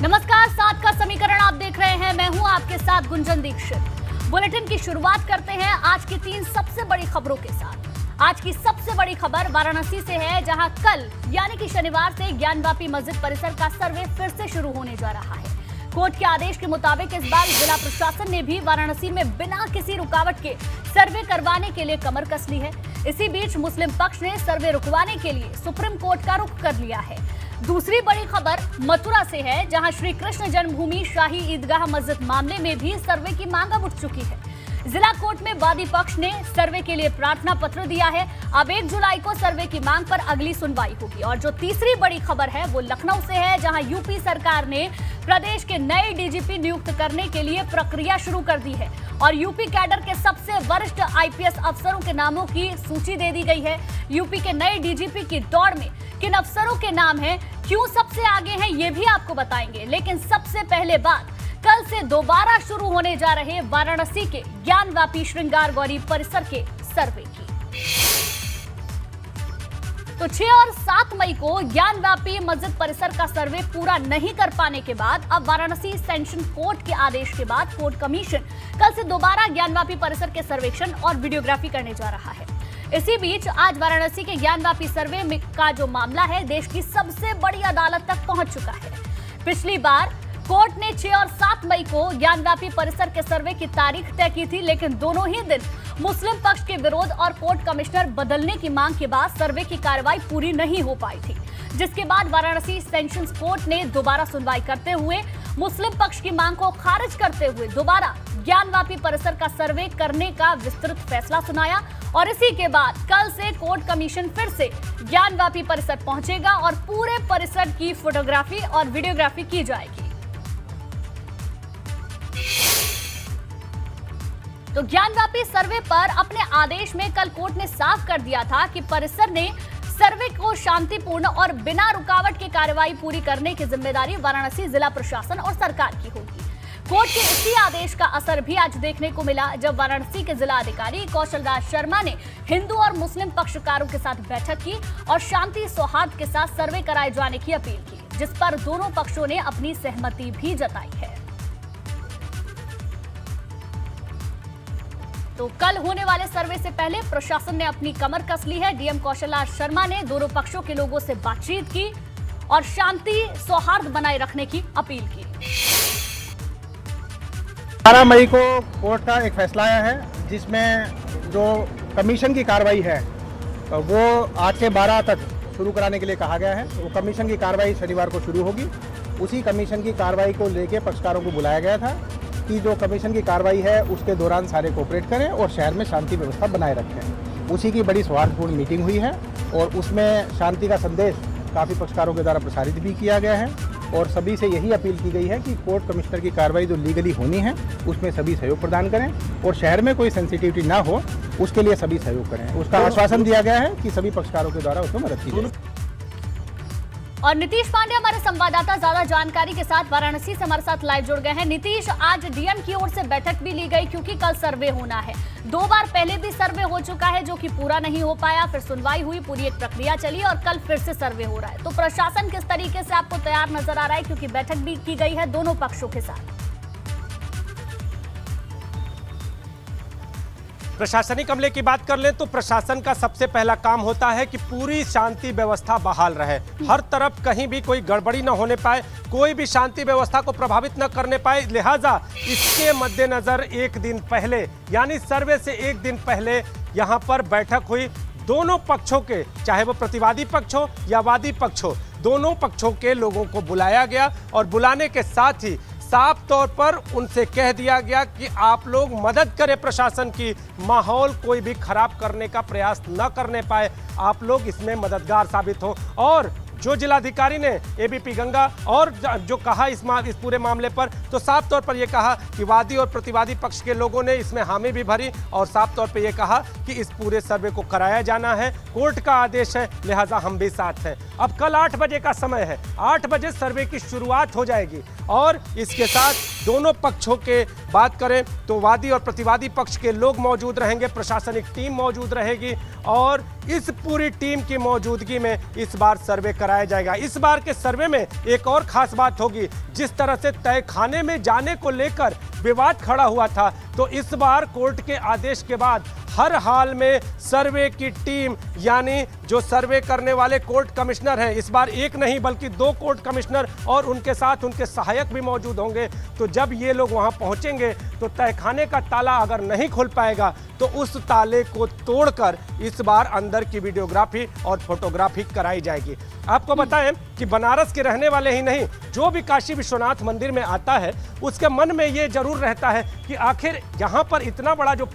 नमस्कार, 7 का समीकरण आप देख रहे हैं। मैं हूं आपके साथ गुंजन दीक्षित। बुलेटिन की शुरुआत करते हैं आज की 3 सबसे बड़ी खबरों के साथ। आज की सबसे बड़ी खबर वाराणसी से है, जहां कल यानी कि शनिवार से ज्ञानवापी मस्जिद परिसर का सर्वे फिर से शुरू होने जा रहा है। कोर्ट के आदेश के मुताबिक इस बार जिला प्रशासन ने भी वाराणसी में बिना किसी रुकावट के सर्वे करवाने के लिए कमर कस ली है। इसी बीच मुस्लिम पक्ष ने सर्वे रुकवाने के लिए सुप्रीम कोर्ट का रुख कर लिया है। दूसरी बड़ी खबर मथुरा से है, जहां श्री कृष्ण जन्मभूमि शाही ईदगाह मस्जिद मामले में भी सर्वे की मांग अब उठ चुकी है। जिला कोर्ट में वादी पक्ष ने सर्वे के लिए प्रार्थना पत्र दिया है। अब 1 जुलाई को सर्वे की मांग पर अगली सुनवाई होगी। और जो तीसरी बड़ी खबर है वो लखनऊ से है, जहां यूपी सरकार ने प्रदेश के नए डीजीपी नियुक्त करने के लिए प्रक्रिया शुरू कर दी है और यूपी कैडर के सबसे वरिष्ठ आईपीएस अफसरों के नामों की सूची दे दी गई है। यूपी के नए डीजीपी की दौड़ में किन अफसरों के नाम हैं, क्यों सबसे आगे हैं, ये भी आपको बताएंगे। लेकिन सबसे पहले बात कल से दोबारा शुरू होने जा रहे वाराणसी के ज्ञानवापी श्रृंगार गौरी परिसर के सर्वे की। तो 6 और 7 मई को ज्ञानवापी मस्जिद परिसर का सर्वे पूरा नहीं कर पाने के बाद अब वाराणसी सेशन कोर्ट के आदेश के बाद कोर्ट कमीशन कल से दोबारा ज्ञानवापी परिसर के सर्वेक्षण और वीडियोग्राफी करने जा रहा है। इसी बीच आज वाराणसी के ज्ञानवापी सर्वे में का जो मामला है देश की सबसे बड़ी अदालत तक पहुंच चुका है। पिछली बार कोर्ट ने 6 और 7 मई को ज्ञानवापी परिसर के सर्वे की तारीख तय की थी, लेकिन दोनों ही दिन मुस्लिम पक्ष के विरोध और कोर्ट कमिश्नर बदलने की मांग के बाद सर्वे की कार्रवाई पूरी नहीं हो पाई थी, जिसके बाद वाराणसी सेशंस कोर्ट ने दोबारा सुनवाई करते हुए मुस्लिम पक्ष की मांग को खारिज करते हुए दोबारा ज्ञानवापी परिसर का सर्वे करने का विस्तृत फैसला सुनाया। और इसी के बाद कल से कोर्ट कमीशन फिर से ज्ञानवापी परिसर पहुंचेगा और पूरे परिसर की फोटोग्राफी और वीडियोग्राफी की जाएगी। तो ज्ञानवापी सर्वे पर अपने आदेश में कल कोर्ट ने साफ कर दिया था कि परिसर ने सर्वे को शांतिपूर्ण और बिना रुकावट की कार्रवाई पूरी करने की जिम्मेदारी वाराणसी जिला प्रशासन और सरकार की होगी। कोर्ट के इसी आदेश का असर भी आज देखने को मिला, जब वाराणसी के जिला अधिकारी कौशल दास शर्मा ने हिंदू और मुस्लिम पक्षकारों के साथ बैठक की और शांति सौहार्द के साथ सर्वे कराए जाने की अपील की, जिस पर दोनों पक्षों ने अपनी सहमति भी जताई है। तो कल होने वाले सर्वे से पहले प्रशासन ने अपनी कमर कस ली है। डीएम कौशल दास शर्मा ने दोनों पक्षों के लोगों से बातचीत की और शांति सौहार्द बनाए रखने की अपील की। 12 मई को कोर्ट का एक फैसला आया है, जिसमें जो कमीशन की कार्रवाई है वो 8 से 12 तक शुरू कराने के लिए कहा गया है। वो कमीशन की कार्रवाई शनिवार को शुरू होगी। उसी कमीशन की कार्रवाई को लेकर पक्षकारों को बुलाया गया था कि जो कमीशन की कार्रवाई है उसके दौरान सारे कोऑपरेट करें और शहर में शांति व्यवस्था बनाए रखें। उसी की बड़ी सौहार्दपूर्ण मीटिंग हुई है और उसमें शांति का संदेश काफ़ी पक्षकारों के द्वारा प्रसारित भी किया गया है और सभी से यही अपील की गई है कि कोर्ट कमिश्नर की कार्रवाई जो लीगली होनी है उसमें सभी सहयोग प्रदान करें और शहर में कोई सेंसिटिविटी ना हो उसके लिए सभी सहयोग करें। उसका आश्वासन दिया गया है कि सभी पक्षकारों के द्वारा उसमें मदद की जाएगी। और नीतीश पांडे हमारे संवाददाता ज्यादा जानकारी के साथ वाराणसी से हमारे साथ लाइव जुड़ गए हैं। नीतीश, आज डीएम की ओर से बैठक भी ली गई क्योंकि कल सर्वे होना है। 2 बार पहले भी सर्वे हो चुका है जो कि पूरा नहीं हो पाया, फिर सुनवाई हुई, पूरी एक प्रक्रिया चली और कल फिर से सर्वे हो रहा है। तो प्रशासन किस तरीके से आपको तैयार नजर आ रहा है, क्योंकि बैठक भी की गई है दोनों पक्षों के साथ? प्रशासनिक अमले की बात कर लें तो प्रशासन का सबसे पहला काम होता है कि पूरी शांति व्यवस्था बहाल रहे, हर तरफ कहीं भी कोई गड़बड़ी न होने पाए, कोई भी शांति व्यवस्था को प्रभावित न करने पाए। लिहाजा इसके मद्देनजर एक दिन पहले यानी सर्वे से एक दिन पहले यहां पर बैठक हुई। दोनों पक्षों के, चाहे वो प्रतिवादी पक्ष हो या वादी पक्ष हो, दोनों पक्षों के लोगों को बुलाया गया और बुलाने के साथ ही साफ तौर पर उनसे कह दिया गया कि आप लोग मदद करें प्रशासन की, माहौल कोई भी खराब करने का प्रयास न करने पाए, आप लोग इसमें मददगार साबित हो। और जो जिलाधिकारी ने एबीपी गंगा और जो कहा इस पूरे मामले पर, तो साफ तौर पर यह कहा कि वादी और प्रतिवादी पक्ष के लोगों ने इसमें हामी भी भरी और साफ तौर पर यह कहा कि इस पूरे सर्वे को कराया जाना है, कोर्ट का आदेश है, लिहाजा हम भी साथ हैं। अब कल 8 बजे का समय है, 8 बजे सर्वे की शुरुआत हो जाएगी और इसके साथ दोनों पक्षों के बात करें तो वादी और प्रतिवादी पक्ष के लोग मौजूद रहेंगे, प्रशासनिक टीम मौजूद रहेगी और इस पूरी टीम की मौजूदगी में इस बार सर्वे कराया जाएगा। इस बार के सर्वे में एक और खास बात होगी, जिस तरह से तहखाने में जाने को लेकर विवाद खड़ा हुआ था, तो इस बार कोर्ट के आदेश के बाद हर हाल में सर्वे की टीम यानी जो सर्वे करने वाले कोर्ट कमिश्नर हैं, इस बार एक नहीं बल्कि 2 कोर्ट कमिश्नर और उनके साथ उनके सहायक भी मौजूद होंगे। तो जब ये लोग वहां पहुंचेंगे तो तहखाने का ताला अगर नहीं खुल पाएगा तो उस ताले को तोड़कर इस बार अंदर की वीडियोग्राफी और फोटोग्राफी कराई जाएगी। आपको बताएं कि बनारस के रहने वाले ही नहीं, जो भी काशी विश्वनाथ मंदिर में आता है उसके मन में ये जरूर रहता है कि आखिर यहाँ पर इतना बड़ा जो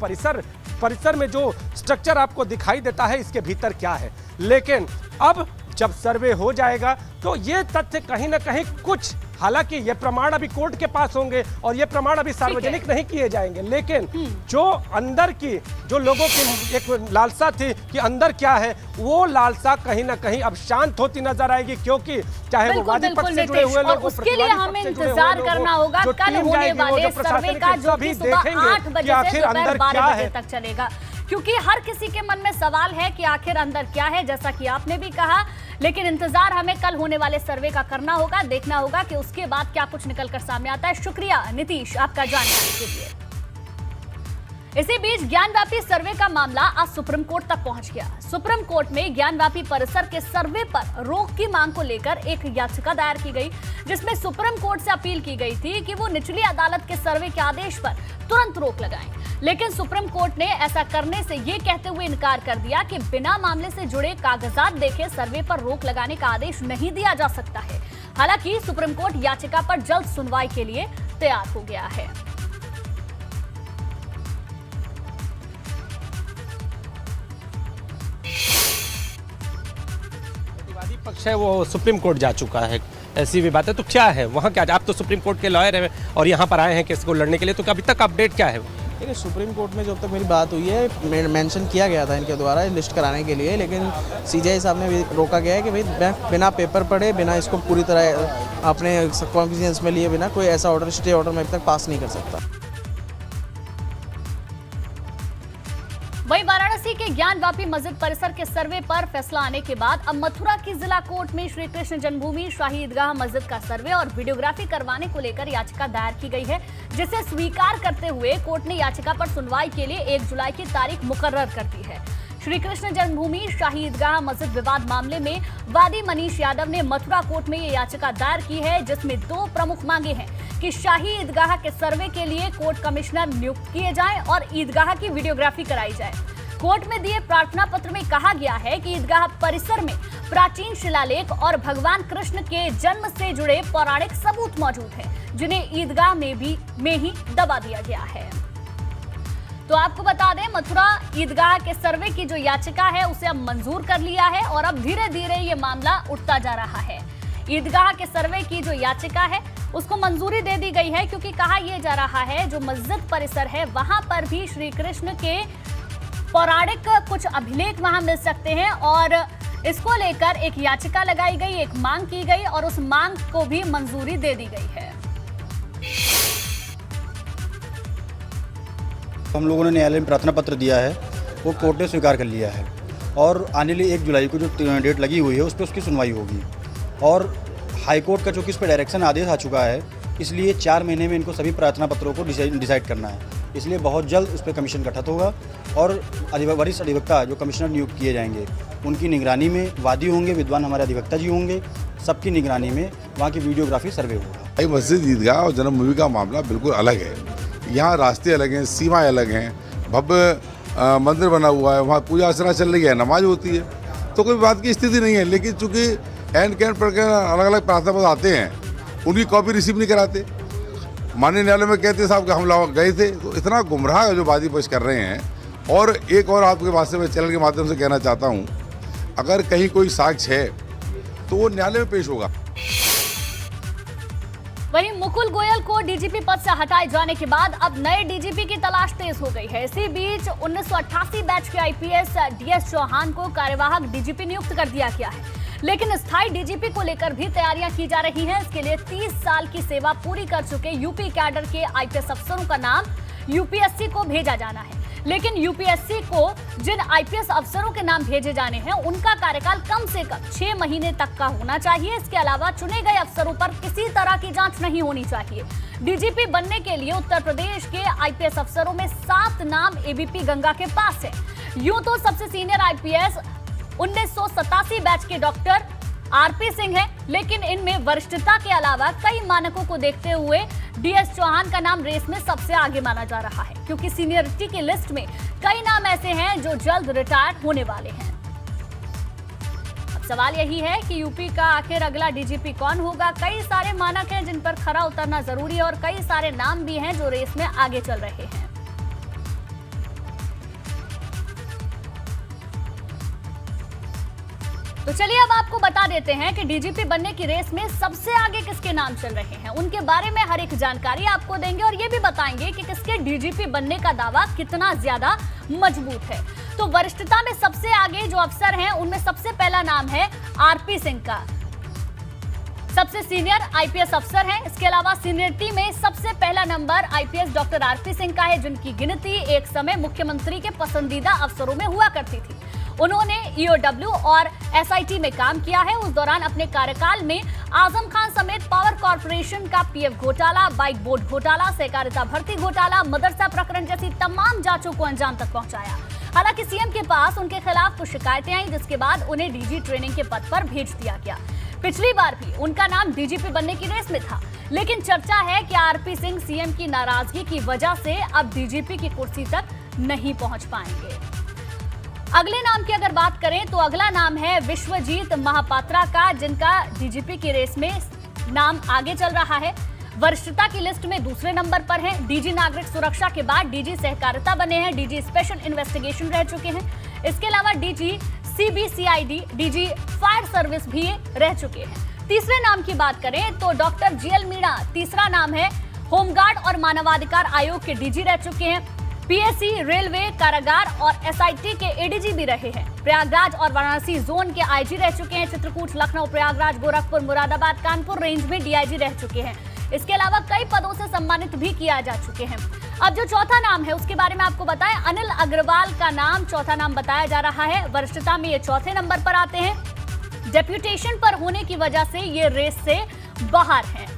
परिसर में जो स्ट्रक्चर आपको दिखाई देता है इसके भीतर क्या है। लेकिन अब जब सर्वे हो जाएगा तो ये तथ्य कहीं ना कहीं कुछ, हालांकि ये प्रमाण अभी कोर्ट के पास होंगे और ये प्रमाण अभी सार्वजनिक नहीं किए जाएंगे, लेकिन जो अंदर की जो लोगों की एक लालसा थी कि अंदर क्या है, वो लालसा कहीं ना कहीं अब शांत होती नजर आएगी, क्योंकि चाहे वो वादी पक्ष से जुड़े हुए लोग, उसके लिए हमें इंतजार करना होगा कल होने वाले सर्वे का, जो कि सुबह 8 बजे से दोपहर 12 बजे तक चलेगा, क्योंकि हर किसी के मन में सवाल है कि आखिर अंदर क्या है, जैसा कि आपने भी कहा। लेकिन इंतजार हमें कल होने वाले सर्वे का करना होगा, देखना होगा कि उसके बाद क्या कुछ निकलकर सामने आता है। शुक्रिया नीतीश आपका जानकारी के लिए। इसी बीच ज्ञानव्यापी सर्वे का मामला आज सुप्रीम कोर्ट तक पहुंच गया। सुप्रीम कोर्ट में ज्ञानव्यापी परिसर के सर्वे पर रोक की मांग को लेकर एक याचिका दायर की गई, जिसमें सुप्रीम कोर्ट से अपील की गई थी कि वो निचली अदालत के सर्वे के आदेश पर तुरंत रोक लगाएं। लेकिन सुप्रीम कोर्ट ने ऐसा करने से ये कहते हुए इनकार कर दिया कि बिना मामले से जुड़े कागजात देखे सर्वे पर रोक लगाने का आदेश नहीं दिया जा सकता है। हालांकि सुप्रीम कोर्ट याचिका पर जल्द सुनवाई के लिए तैयार हो गया है। प्रतिवादी पक्ष है वो सुप्रीम कोर्ट जा चुका है, ऐसी भी बात है, तो क्या है वहाँ क्या? आप तो सुप्रीम कोर्ट के लॉयर हैं और यहाँ पर आए हैं केस को लड़ने के लिए, तो अभी तक अपडेट क्या है? देखिए, सुप्रीम कोर्ट में जब तक मेरी बात हुई है मेंशन किया गया था इनके द्वारा लिस्ट कराने के लिए, लेकिन सीजेआई साहब ने भी रोका गया है कि भाई बिना पेपर पढ़े, बिना इसको पूरी तरह अपने कॉन्फिडेंस में लिए बिना कोई ऐसा ऑर्डर, स्टे ऑर्डर मैं अभी तक पास नहीं कर सकता। वहीं वाराणसी के ज्ञानव्यापी मस्जिद परिसर के सर्वे पर फैसला आने के बाद अब मथुरा की जिला कोर्ट में श्री कृष्ण जन्मभूमि शाही ईदगाह मस्जिद का सर्वे और वीडियोग्राफी करवाने को लेकर याचिका दायर की गई है, जिसे स्वीकार करते हुए कोर्ट ने याचिका पर सुनवाई के लिए 1 जुलाई की तारीख मुकर्रर कर दी है। श्री कृष्ण जन्मभूमि शाही ईदगाह मस्जिद विवाद मामले में वादी मनीष यादव ने मथुरा कोर्ट में ये याचिका दायर की है, जिसमें 2 प्रमुख मांगे हैं कि शाही ईदगाह के सर्वे के लिए कोर्ट कमिश्नर नियुक्त किए जाएं और ईदगाह की वीडियोग्राफी कराई जाए। कोर्ट में दिए प्रार्थना पत्र में कहा गया है कि ईदगाह परिसर में प्राचीन शिलालेख और भगवान कृष्ण के जन्म से जुड़े पौराणिक सबूत मौजूद हैं, जिन्हें ईदगाह में ही दबा दिया गया है। तो आपको बता दें, मथुरा ईदगाह के सर्वे की जो याचिका है उसे अब मंजूर कर लिया है और अब धीरे धीरे ये मामला उठता जा रहा है। ईदगाह के सर्वे की जो याचिका है उसको मंजूरी दे दी गई है, क्योंकि कहा यह जा रहा है जो मस्जिद परिसर है वहां पर भी श्री कृष्ण के पौराणिक कुछ अभिलेख वहां मिल सकते हैं और इसको लेकर एक याचिका लगाई गई, एक मांग की गई और उस मांग को भी मंजूरी दे दी गई है। हम लोगों ने न्यायालय में प्रार्थना पत्र दिया है, वो कोर्ट ने स्वीकार कर लिया है और आने वाली 1 जुलाई को जो डेट लगी हुई है उस पर उसकी सुनवाई होगी। और हाईकोर्ट का चूँकि इस पर डायरेक्शन आदेश आ चुका है, इसलिए 4 महीने में इनको सभी प्रार्थना पत्रों को डिसाइड करना है, इसलिए बहुत जल्द उस पर कमीशन गठित होगा और वरिष्ठ अधिवक्ता जो कमिश्नर नियुक्त किए जाएंगे उनकी निगरानी में वादी होंगे, विद्वान हमारे अधिवक्ता जी होंगे, सबकी निगरानी में वहाँ की वीडियोग्राफी सर्वे होगा। मस्जिद ईदगाह और जन्मभूमि का मामला बिल्कुल अलग है। यहाँ रास्ते अलग हैं, सीमाएं अलग हैं, भव्य मंदिर बना हुआ है, वहाँ पूजा अर्चना चल रही है, नमाज होती है, तो कोई बात की स्थिति नहीं है। लेकिन चूँकि एंड कैंड पढ़ कर अलग अलग प्रार्थना पत्र आते हैं, उनकी कॉपी रिसीव नहीं कराते। माननीय न्यायालय में कहते साहब कि हम लोग गए थे, तो इतना गुमराह जो वादी पेश कर रहे हैं। और एक और आपके वास्ते में चैनल के माध्यम से कहना चाहता हूँ, अगर कहीं कोई साक्ष्य है तो वो न्यायालय में पेश होगा। वहीं मुकुल गोयल को डीजीपी पद से हटाए जाने के बाद अब नए डीजीपी की तलाश तेज हो गई है। इसी बीच 1988 बैच के आईपीएस डीएस चौहान को कार्यवाहक डीजीपी नियुक्त कर दिया गया है। लेकिन स्थायी डीजीपी को लेकर भी तैयारियां की जा रही हैं। इसके लिए 30 साल की सेवा पूरी कर चुके यूपी कैडर के आईपीएस अफसरों का नाम यूपीएससी को भेजा जाना है। लेकिन यूपीएससी को जिन आईपीएस अफसरों के नाम भेजे जाने हैं उनका कार्यकाल कम से कम 6 महीने तक का होना चाहिए। इसके अलावा चुने गए अफसरों पर किसी तरह की जांच नहीं होनी चाहिए। डीजीपी बनने के लिए उत्तर प्रदेश के आईपीएस अफसरों में 7 नाम एबीपी गंगा के पास है। यूं तो सबसे सीनियर आईपीएस 1987 बैच के डॉक्टर आरपी सिंह है, लेकिन इनमें वरिष्ठता के अलावा कई मानकों को देखते हुए डीएस चौहान का नाम रेस में सबसे आगे माना जा रहा है, क्योंकि सीनियरिटी की लिस्ट में कई नाम ऐसे हैं जो जल्द रिटायर होने वाले हैं। अब सवाल यही है कि यूपी का आखिर अगला डीजीपी कौन होगा। कई सारे मानक हैं जिन पर खरा उतरना जरूरी है और कई सारे नाम भी हैं जो रेस में आगे चल रहे हैं। तो चलिए अब आपको बता देते हैं कि डीजीपी बनने की रेस में सबसे आगे किसके नाम चल रहे हैं। उनके बारे में हर एक जानकारी आपको देंगे और ये भी बताएंगे कि किसके डीजीपी बनने का दावा कितना ज्यादा मजबूत है। तो वरिष्ठता में सबसे आगे जो अफसर हैं उनमें सबसे पहला नाम है आरपी सिंह का, सबसे सीनियर आईपीएस अफसर हैं। इसके अलावा सीनियरिटी में सबसे पहला number IPS doctor RP Singh का है, जिनकी गिनती एक समय मुख्यमंत्री के पसंदीदा अफसरों में हुआ करती थी। उन्होंने ईओडब्ल्यू और एसआईटी में काम किया है। उस दौरान अपने कार्यकाल में आजम खान समेत पावर कॉर्पोरेशन का पीएफ घोटाला, बाइक बोर्ड घोटाला, सहकारिता भर्ती घोटाला, मदरसा प्रकरण जैसी तमाम जांचों को अंजाम तक पहुंचाया। हालांकि सीएम के पास उनके खिलाफ कुछ शिकायतें आई, जिसके बाद उन्हें डीजी ट्रेनिंग के पद पर भेज दिया गया। पिछली बार भी उनका नाम डीजीपी बनने की रेस में था, लेकिन चर्चा है कि आरपी सिंह सीएम की नाराजगी की वजह से अब डीजीपी की कुर्सी तक नहीं पहुंच पाएंगे। अगले नाम की अगर बात करें तो अगला नाम है विश्वजीत महापात्रा का, जिनका डीजीपी की रेस में नाम आगे चल रहा है। वरिष्ठता की लिस्ट में दूसरे नंबर पर हैं। डीजी नागरिक सुरक्षा के बाद डीजी सहकारिता बने हैं, डीजी स्पेशल इन्वेस्टिगेशन रह चुके हैं। इसके अलावा DG CBCID, DG fire service भी रह चुके हैं। तीसरे नाम की बात करें तो डॉक्टर जीएल मीणा तीसरा नाम है। होमगार्ड और मानवाधिकार आयोग के डीजी रह चुके हैं। पीएससी, रेलवे, कारागार और एसआईटी के एडीजी भी रहे हैं। प्रयागराज और वाराणसी जोन के आईजी रह चुके हैं। चित्रकूट, लखनऊ, प्रयागराज, गोरखपुर, मुरादाबाद, कानपुर रेंज में डीआईजी रह चुके हैं। इसके अलावा कई पदों से सम्मानित भी किया जा चुके हैं। अब जो चौथा नाम है उसके बारे में आपको बताएं, अनिल अग्रवाल का नाम चौथा नाम बताया जा रहा है। वरिष्ठता में ये चौथे नंबर पर आते हैं। डेप्यूटेशन पर होने की वजह से ये रेस से बाहर हैं।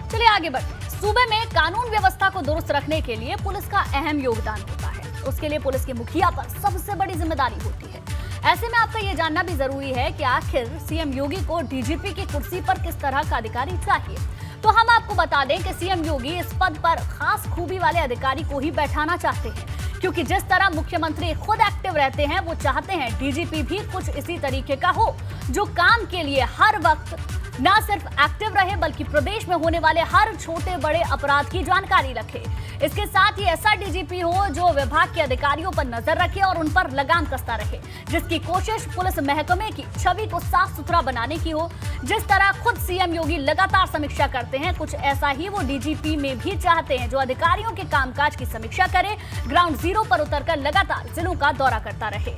चलिए आगे बढ़ते हैं। सूबे में कानून व्यवस्था को दुरुस्त रखने के लिए पुलिस का अहम योगदान होता है। उसके लिए पुलिस के मुखिया पर सबसे बड़ी जिम्मेदारी होती है। ऐसे में आपका यह जानना भी जरूरी है कि आखिर सीएम योगी को डीजीपी की कुर्सी पर किस तरह का अधिकारी चाहिए। तो हम आपको बता दें कि सीएम योगी इस पद पर खास खूबी वाले अधिकारी को ही बैठाना चाहते हैं, क्योंकि जिस तरह मुख्यमंत्री खुद एक्टिव रहते हैं, वो चाहते हैं डीजीपी भी कुछ इसी तरीके का हो, जो काम के लिए हर वक्त न सिर्फ एक्टिव रहे बल्कि प्रदेश में होने वाले हर छोटे बड़े अपराध की जानकारी रखे। इसके साथ ही ऐसा डीजीपी हो जो विभाग के अधिकारियों पर नजर रखे और उन पर लगाम कसता रहे, जिसकी कोशिश पुलिस महकमे की छवि को साफ सुथरा बनाने की हो। जिस तरह खुद सीएम योगी लगातार समीक्षा करते हैं, कुछ ऐसा ही वो डीजीपी में भी चाहते हैं, जो अधिकारियों के कामकाज की समीक्षा करे, ग्राउंड जीरो पर उतरकर लगातार जिलों का दौरा करता रहे।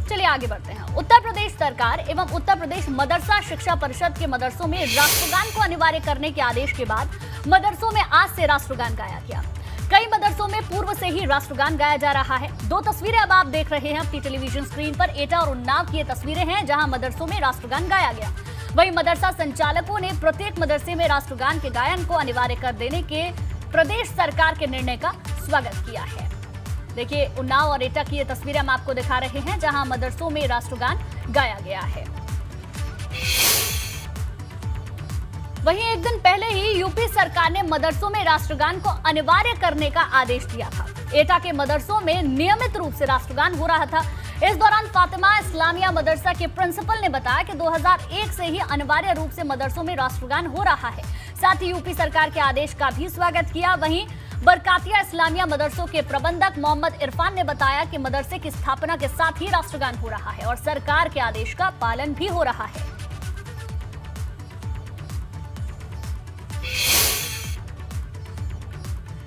चलिए आगे बढ़ते हैं। उत्तर प्रदेश सरकार एवं उत्तर प्रदेश मदरसा शिक्षा परिषद के मदरसों में राष्ट्रगान को अनिवार्य करने के आदेश के बाद मदरसों में आज से राष्ट्रगान गाया गया। कई मदरसों में पूर्व से ही राष्ट्रगान गाया जा रहा है। दो तस्वीरें अब आप देख रहे हैं अपनी टेलीविजन स्क्रीन पर। एटा और उन्नाव की ये तस्वीरें हैं जहां मदरसों में राष्ट्रगान गाया गया। वहीं मदरसा संचालकों ने प्रत्येक मदरसे में राष्ट्रगान के गायन को अनिवार्य कर देने के प्रदेश सरकार के निर्णय का स्वागत किया है। देखिए, उन्नाव और एटा की ये तस्वीरें हम आपको दिखा रहे हैं जहां मदरसों में राष्ट्रगान गाया गया है। वहीं एक दिन पहले ही यूपी सरकार ने मदरसों में राष्ट्रगान को अनिवार्य करने का आदेश दिया था। एटा के मदरसों में नियमित रूप से राष्ट्रगान हो रहा था। इस दौरान फातिमा इस्लामिया मदरसा के प्रिंसिपल ने बताया कि 2001 से ही अनिवार्य रूप से मदरसों में राष्ट्रगान हो रहा है। साथ ही यूपी सरकार के आदेश का भी स्वागत किया। वहीं बरकातिया इस्लामिया मदरसों के प्रबंधक मोहम्मद इरफान ने बताया कि मदरसे की स्थापना के साथ ही राष्ट्रगान हो रहा है और सरकार के आदेश का पालन भी हो रहा है।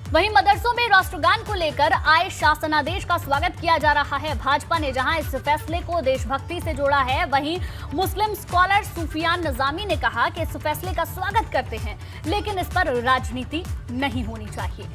वहीं मदरसों में राष्ट्रगान को लेकर आए शासनादेश का स्वागत किया जा रहा है। भाजपा ने जहां इस फैसले को देशभक्ति से जोड़ा है, वहीं मुस्लिम स्कॉलर सूफियान नजामी ने कहा कि इस फैसले का स्वागत करते हैं, लेकिन इस पर राजनीति नहीं होनी चाहिए।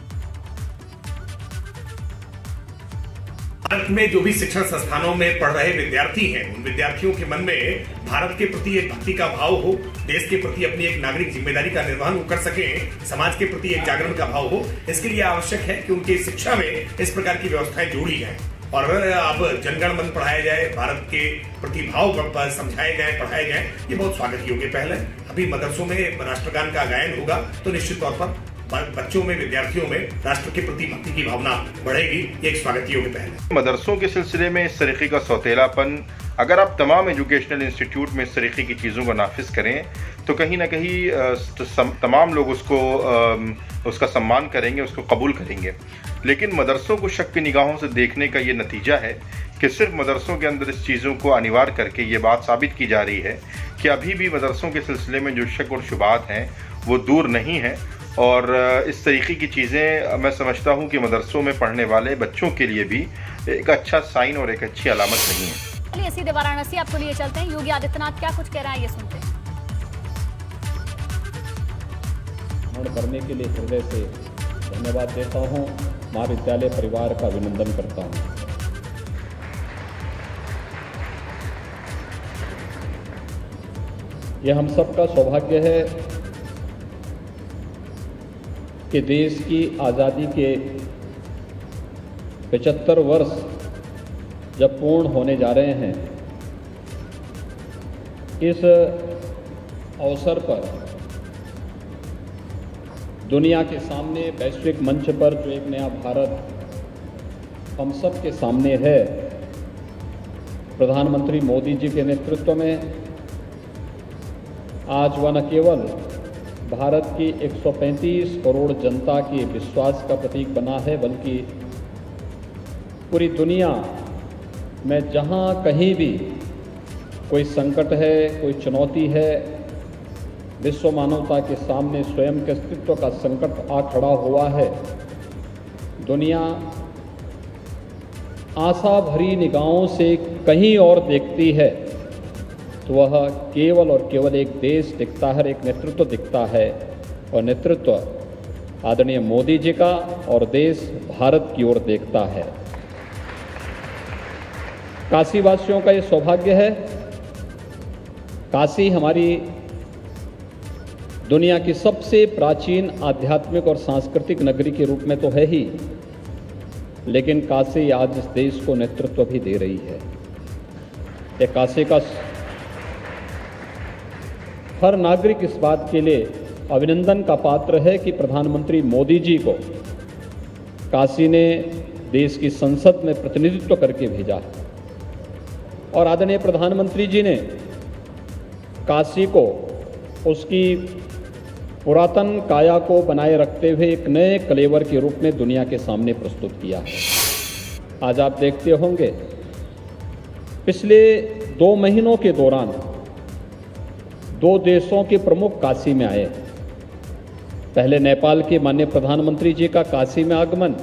भारत में जो भी शिक्षण संस्थानों में पढ़ रहे विद्यार्थी हैं, उन विद्यार्थियों के मन में भारत के प्रति एक भक्ति का भाव हो, देश के प्रति अपनी एक नागरिक जिम्मेदारी का निर्वहन कर सकें, समाज के प्रति एक जागरण का भाव हो। इसके लिए आवश्यक है कि उनकी शिक्षा में इस प्रकार की व्यवस्थाएं जोड़ी जाएं और अब जनगण मन पढ़ाया जाए, भारत के प्रति भाव समझाए जाए, पढ़ाए जाए, ये बहुत स्वागत योग्य पहल है। अभी मदरसों में राष्ट्रगान का गायन होगा तो निश्चित तौर पर बच्चों में, विद्यार्थियों में राष्ट्र के प्रति भक्ति की भावना बढ़ेगी। ये एक स्वागत योग्य पहल है। मदरसों के सिलसिले में इस तरीके का सौतेलापन अगर आप तमाम एजुकेशनल इंस्टीट्यूट में इस तरीके की चीज़ों को नाफिज करें तो कहीं ना कहीं तमाम लोग उसका सम्मान करेंगे, उसको कबूल करेंगे। लेकिन मदरसों को शक की निगाहों से देखने का ये नतीजा है कि सिर्फ मदरसों के अंदर इस चीज़ों को अनिवार्य करके ये बात साबित की जा रही है कि अभी भी मदरसों के सिलसिले में जो शक और शुबात हैं वो दूर नहीं है। और इस तरीके की चीज़ें मैं समझता हूँ कि मदरसों में पढ़ने वाले बच्चों के लिए भी एक अच्छा साइन और एक अच्छी अलामत नहीं है। चलिए सीधे वाराणसी आपको लिए चलते हैं। योगी आदित्यनाथ क्या कुछ कह रहा है, ये सुनते हैं। करने के लिए हृदय से धन्यवाद देता हूँ, महाविद्यालय परिवार का अभिनंदन करता हूँ। यह हम सबका सौभाग्य है कि देश की आज़ादी के 75 वर्ष जब पूर्ण होने जा रहे हैं, इस अवसर पर दुनिया के सामने वैश्विक मंच पर जो एक नया भारत हम सब के सामने है, प्रधानमंत्री मोदी जी के नेतृत्व में आज वह न केवल भारत की 135 करोड़ जनता के विश्वास का प्रतीक बना है, बल्कि पूरी दुनिया में जहां कहीं भी कोई संकट है, कोई चुनौती है, विश्व मानवता के सामने स्वयं के अस्तित्व का संकट आ खड़ा हुआ है, दुनिया आशा भरी निगाहों से कहीं और देखती है तो वह केवल और केवल एक देश दिखता है, एक नेतृत्व दिखता है, और नेतृत्व आदरणीय मोदी जी का, और देश भारत की ओर देखता है। काशी वासियों का ये सौभाग्य है। काशी हमारी दुनिया की सबसे प्राचीन आध्यात्मिक और सांस्कृतिक नगरी के रूप में तो है ही, लेकिन काशी आज इस देश को नेतृत्व भी दे रही है। ये काशी का हर नागरिक इस बात के लिए अभिनंदन का पात्र है कि प्रधानमंत्री मोदी जी को काशी ने देश की संसद में प्रतिनिधित्व करके भेजा है, और आदरणीय प्रधानमंत्री जी ने काशी को उसकी पुरातन काया को बनाए रखते हुए एक नए कलेवर के रूप में दुनिया के सामने प्रस्तुत किया है। आज आप देखते होंगे पिछले 2 महीनों के दौरान 2 देशों के प्रमुख काशी में आए। पहले नेपाल के माननीय प्रधानमंत्री जी का काशी में आगमन,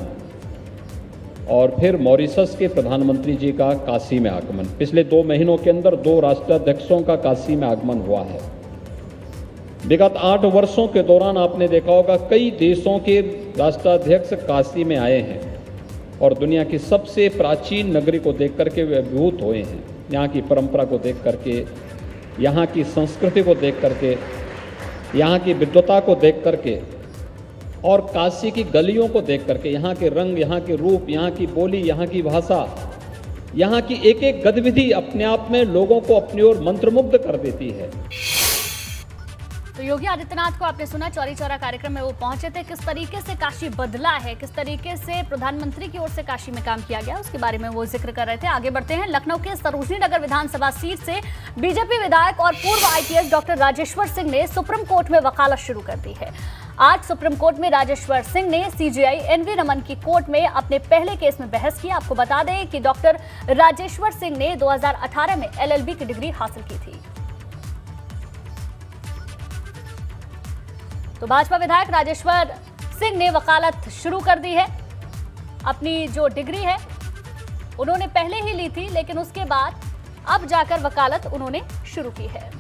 और फिर मॉरिशस के प्रधानमंत्री जी का काशी में आगमन। पिछले 2 महीनों के अंदर 2 राष्ट्राध्यक्षों का काशी में आगमन हुआ है। विगत 8 वर्षों के दौरान आपने देखा होगा कई देशों के राष्ट्राध्यक्ष काशी में आए हैं, और दुनिया की सबसे प्राचीन नगरी को देख करके वे अभिभूत हुए हैं। यहाँ की परंपरा को देख करके, यहाँ की संस्कृति को देख करके, यहाँ की विद्वता को देख करके, और काशी की गलियों को देख करके, यहाँ के रंग, यहाँ के रूप, यहाँ की बोली, यहाँ की भाषा, यहाँ की एक एक गतिविधि अपने आप में लोगों को अपनी ओर मंत्रमुग्ध कर देती है। तो योगी आदित्यनाथ को आपने सुना, चौरी चौरा कार्यक्रम में वो पहुंचे थे। किस तरीके से काशी बदला है, किस तरीके से प्रधानमंत्री की ओर से काशी में काम किया गया, उसके बारे में वो जिक्र कर रहे थे। आगे बढ़ते हैं। लखनऊ के सरोजनी नगर विधानसभा सीट से बीजेपी विधायक और पूर्व आईपीएस डॉक्टर राजेश्वर सिंह ने सुप्रीम कोर्ट में वकालत शुरू कर दी है। आज सुप्रीम कोर्ट में राजेश्वर सिंह ने सीजेआई एनवी रमन की कोर्ट में अपने पहले केस में बहस की। आपको बता दें कि डॉक्टर राजेश्वर सिंह ने 2018 में एलएलबी की डिग्री हासिल की थी। तो भाजपा विधायक राजेश्वर सिंह ने वकालत शुरू कर दी है। अपनी जो डिग्री है उन्होंने पहले ही ली थी, लेकिन उसके बाद अब जाकर वकालत उन्होंने शुरू की है।